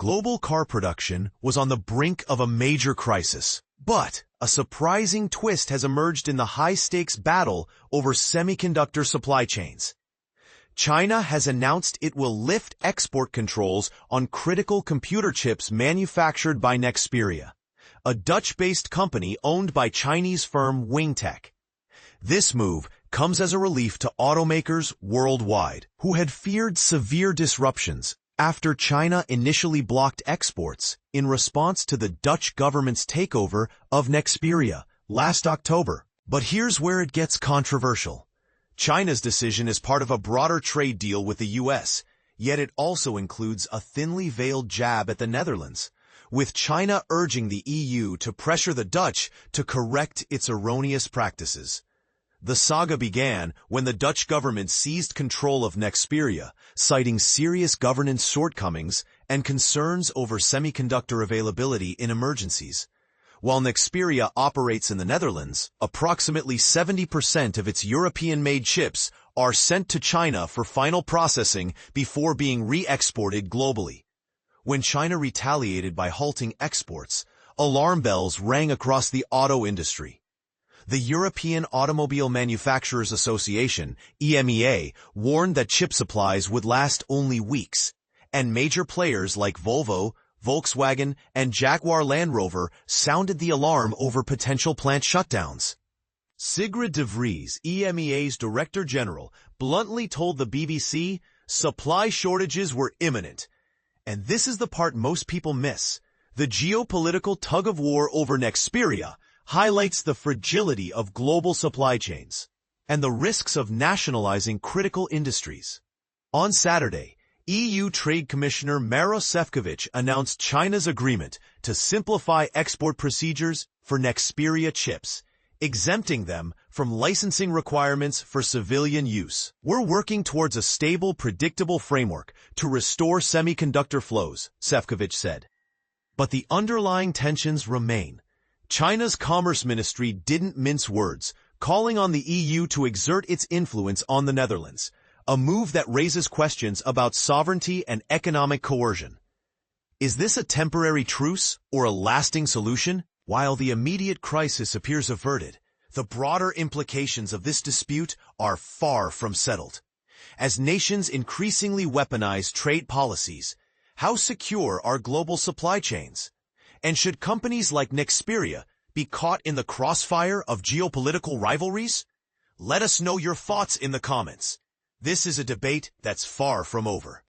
Global car production was on the brink of a major crisis. But a surprising twist has emerged in the high-stakes battle over semiconductor supply chains. China has announced it will lift export controls on critical computer chips manufactured by Nexperia, a Dutch-based company owned by Chinese firm Wingtech. This move comes as a relief to automakers worldwide, who had feared severe disruptions after China initially blocked exports in response to the Dutch government's takeover of Nexperia last October. But here's where it gets controversial. China's decision is part of a broader trade deal with the U.S., yet it also includes a thinly veiled jab at the Netherlands, with China urging the EU to pressure the Dutch to correct its erroneous practices. The saga began when the Dutch government seized control of Nexperia, citing serious governance shortcomings and concerns over semiconductor availability in emergencies. While Nexperia operates in the Netherlands, approximately 70% of its European-made chips are sent to China for final processing before being re-exported globally. When China retaliated by halting exports, alarm bells rang across the auto industry. The European Automobile Manufacturers Association, EMEA, warned that chip supplies would last only weeks, and major players like Volvo, Volkswagen, and Jaguar Land Rover sounded the alarm over potential plant shutdowns. Sigrid de Vries, EMEA's Director General, bluntly told the BBC supply shortages were imminent. And this is the part most people miss. The geopolitical tug-of-war over Nexperia highlights the fragility of global supply chains and the risks of nationalizing critical industries. On Saturday, EU Trade Commissioner Maroš Šefčovič announced China's agreement to simplify export procedures for Nexperia chips, exempting them from licensing requirements for civilian use. We're working towards a stable, predictable framework to restore semiconductor flows, Šefčovič said. But the underlying tensions remain. China's Commerce Ministry didn't mince words, calling on the EU to exert its influence on the Netherlands, a move that raises questions about sovereignty and economic coercion. Is this a temporary truce or a lasting solution? While the immediate crisis appears averted, the broader implications of this dispute are far from settled. As nations increasingly weaponize trade policies, how secure are global supply chains? And should companies like Nexperia be caught in the crossfire of geopolitical rivalries? Let us know your thoughts in the comments. This is a debate that's far from over.